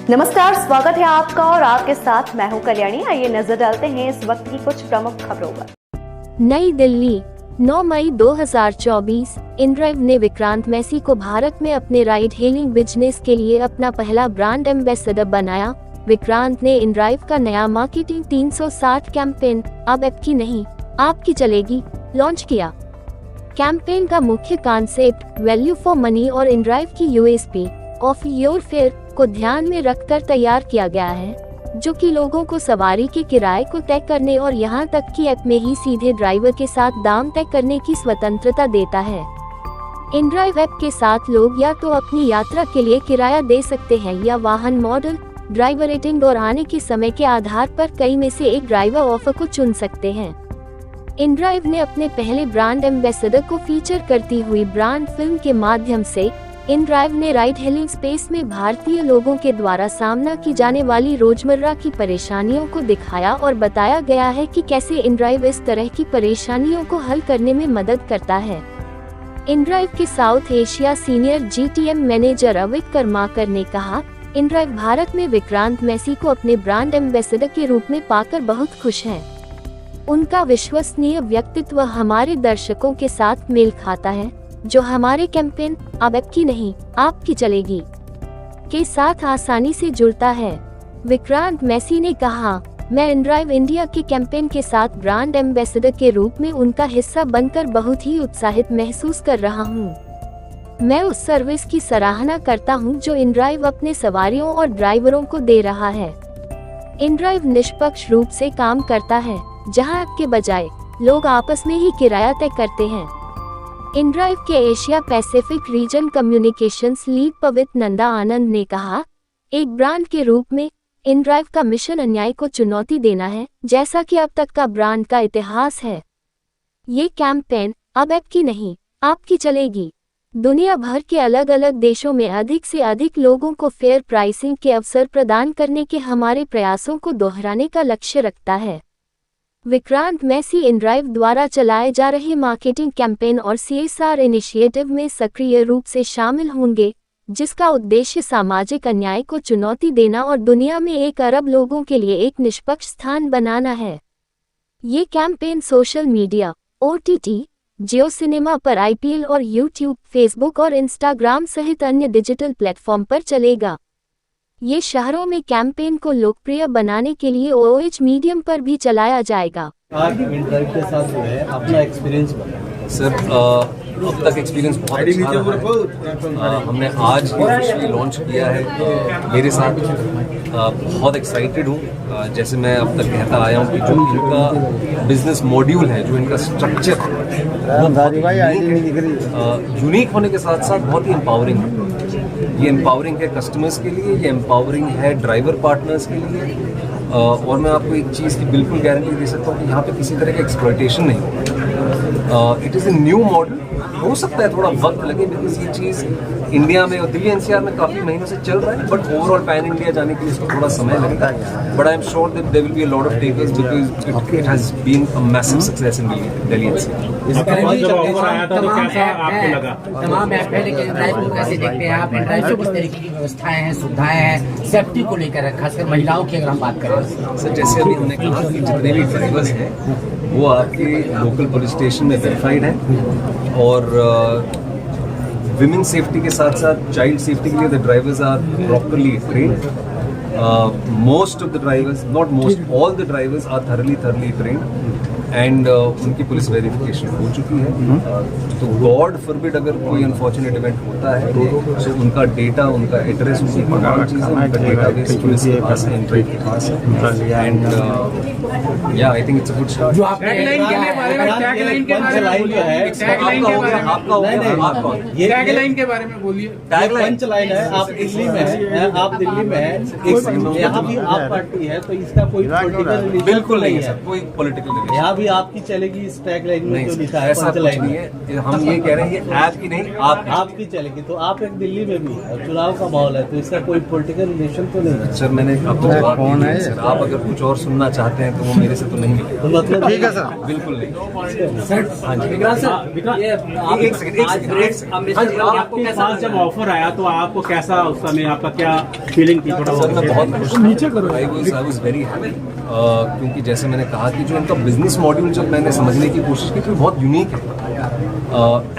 नमस्कार, स्वागत है आपका और आपके साथ मैं हूं कल्याणी। आइए नजर डालते हैं इस वक्त की कुछ प्रमुख खबरों पर। नई दिल्ली, 9 मई 2024। इनड्राइव ने विक्रांत मैसी को भारत में अपने राइड हेलिंग बिजनेस के लिए अपना पहला ब्रांड एम्बेसडर बनाया। विक्रांत ने इनड्राइव का नया मार्केटिंग 360 कैंपेन अब आपकी नहीं आपकी चलेगी लॉन्च किया। कैंपेन का मुख्य कॉन्सेप्ट वैल्यू फॉर मनी और इनड्राइव की यूएसपी ऑफ योर फेयर को ध्यान में रखकर तैयार किया गया है, जो कि लोगों को सवारी के किराए को तय करने और यहां तक कि ऐप में ही सीधे ड्राइवर के साथ दाम तय करने की स्वतंत्रता देता है। इनड्राइव ऐप के साथ लोग या तो अपनी यात्रा के लिए किराया दे सकते हैं या वाहन मॉडल, ड्राइवर रेटिंग और आने के समय के आधार पर कई में से एक ड्राइवर ऑफर को चुन सकते हैं। इनड्राइव ने अपने पहले ब्रांड एम्बेसडर को फीचर करती हुई ब्रांड फिल्म के माध्यम से इनड्राइव ने राइड हेलिंग स्पेस में भारतीय लोगों के द्वारा सामना की जाने वाली रोजमर्रा की परेशानियों को दिखाया और बताया गया है कि कैसे इनड्राइव इस तरह की परेशानियों को हल करने में मदद करता है। इनड्राइव के South Asia senior GTM manager Avik Karmakar ने कहा, इनड्राइव भारत में विक्रांत मैसी को अपने ब्रांड एम्बेसडर के रूप में पाकर बहुत खुश हैं। उनका विश्वसनीय व्यक्तित्व हमारे दर्शकों के साथ मेल खाता है, जो हमारे कैंपेन अब आपकी नहीं आपकी चलेगी के साथ आसानी से जुड़ता है। विक्रांत मैसी ने कहा, मैं इनड्राइव इंडिया के कैंपेन के साथ ब्रांड एम्बेसडर के रूप में उनका हिस्सा बनकर बहुत ही उत्साहित महसूस कर रहा हूं। मैं उस सर्विस की सराहना करता हूं जो इनड्राइव अपने सवारियों और ड्राइवरों को दे रहा है। इनड्राइव निष्पक्ष रूप से काम करता है, जहां के बजाय लोग आपस में ही किराया तय करते हैं। इनड्राइव के Asia Pacific region communications lead Pavit Nanda Anand ने कहा, एक ब्रांड के रूप में इनड्राइव का मिशन अन्याय को चुनौती देना है, जैसा कि अब तक का ब्रांड का इतिहास है। ये कैंपेन अब आपकी नहीं आपकी चलेगी दुनिया भर के अलग अलग देशों में अधिक से अधिक लोगों को फेयर प्राइसिंग के अवसर प्रदान करने के हमारे प्रयासों को दोहराने का लक्ष्य रखता है। विक्रांत मैसी इनड्राइव द्वारा चलाए जा रहे मार्केटिंग कैंपेन और सीएसआर इनिशिएटिव में सक्रिय रूप से शामिल होंगे, जिसका उद्देश्य सामाजिक अन्याय को चुनौती देना और दुनिया में 1 अरब लोगों के लिए एक निष्पक्ष स्थान बनाना है। ये कैंपेन सोशल मीडिया, ओटीटी, जियो सिनेमा पर आईपीएल और यूट्यूब, फेसबुक और इंस्टाग्राम सहित अन्य डिजिटल प्लेटफॉर्म पर चलेगा। ये शहरों में कैंपेन को लोकप्रिय बनाने के लिए ओएच मीडियम पर भी चलाया जाएगा। आप इनड्राइव के साथ जो है अपना एक्सपीरियंस बताएं। सर, अब तक एक्सपीरियंस बहुत अच्छा रहा है। हमने आज ही ऑफिशियली लॉन्च किया है। मेरे साथ बहुत एक्साइटेड हूँ। जैसे मैं अब तक कहता आया हूँ कि जो इनका बिजनेस मॉड्यूल है, जो इनका स्ट्रक्चर यूनिक होने के साथ साथ बहुत ही एम्पावरिंग है। ये एम्पावरिंग है कस्टमर्स के लिए, ये एम्पावरिंग है ड्राइवर पार्टनर्स के लिए, और मैं आपको एक चीज़ की बिल्कुल गारंटी दे सकता हूँ कि यहाँ पे किसी तरह का एक्सप्लॉयटेशन नहीं होगा। It is a new model. हो सकता है थोड़ा वक्त लगे, बिकॉज ये चीज़ इंडिया में और दिल्ली एनसीआर में काफ़ी महीनों से चल रहा है, बट ओवरऑल पैन इंडिया जाने के लिए इसको थोड़ा समय लगेगा। But I am sure that there will be a lot of takers because it has been a massive success in Delhi NCR. तमाम ऐप है, लेकिन इनड्राइव को कैसे देखते हैं आप? इनड्राइव से किस तरीके की व्यवस्थाएं हैं, सुविधाएं हैं, सेफ्टी को लेकर, खासकर महिलाओं की अगर हम बात करें? सर, जैसे अभी हमने कहा कि जितने भी ड्राइवर्स हैं वो आपके लोकल पुलिस स्टेशन में वेरीफाइड हैं, और विमेन सेफ्टी के साथ साथ चाइल्ड सेफ्टी के लिए the drivers are properly trained. Most of the drivers, not most, all the drivers are thoroughly trained and उनकी पुलिस वेरिफिकेशन हो चुकी है। तो गॉड फॉरबिड अगर कोई अनफॉर्चुनेट इवेंट होता है तो उनका डेटा, उनका एड्रेस, उनकी तमाम चीज़ें उनका डेटाबेस पुलिस के पास है, इनड्राइव के पास है। एंड या I think it's a good start. जो आप टैगलाइन के बारे में, टैगलाइन के बारे में बोलिए। पंच लाइन है, आप दिल्ली में है, आप दिल्ली में है, यहाँ भी आप पार्टी है, तो इसका कोई पॉलिटिकल बिल्कुल नहीं है सर, कोई पॉलिटिकल यहाँ अभी आपकी चलेगी इस टैग लाइन में नहीं जो सर, लिखा है ऐसा पंच कुछ लाइन नहीं में, है। हम ये कह रहे हैं ये ऐप की नहीं आपकी चलेगी। तो आप एक दिल्ली में भी और चुनाव का माहौल है, तो इसका कोई पॉलिटिकल रिलेशन तो नहीं है? सर मैंने अब तो जवाब दिया है सर। आप अगर कुछ और सुनना चाहते हैं तो वो मेरे से तो नहीं मिलेगा। तो मतलब ठीक है सर। बिल्कुल नहीं सर। हाँ जी विक्रांत सर, एक सेकंड हाँ जी आपके पास जब ऑफर आया तो आपको कैसा, उस समय आपका क्या फीलिंग थी? थोड़ा सर मैं बहुत खुश हूँ। आई वाज वेरी हैप्पी, क्योंकि जैसे मैंने कहा कि जो इनका बिजनेस मॉड्यूल जब मैंने समझने की कोशिश की तो बहुत यूनिक है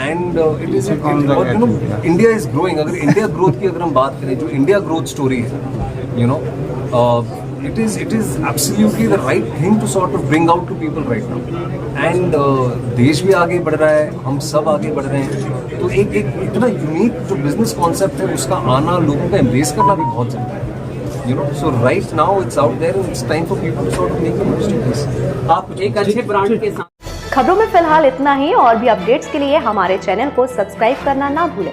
and it is India is growing. अगर इंडिया ग्रोथ की अगर हम बात करें, जो इंडिया ग्रोथ स्टोरी है, you no, it is absolutely the right thing to sort of bring out to people right now and देश भी आगे बढ़ रहा है, हम सब आगे बढ़ रहे हैं। तो एक इतना यूनिक जो बिजनेस कॉन्सेप्ट है उसका आना, लोगों का एम्ब्रेस करना भी बहुत जरूरी है, you know. So right now it's out there and it's time for people to sort of make the most of this. आप एक अच्छे ब्रांड के साथ। खबरों में फिलहाल इतना ही, और भी अपडेट्स के लिए हमारे चैनल को सब्सक्राइब करना ना भूलें।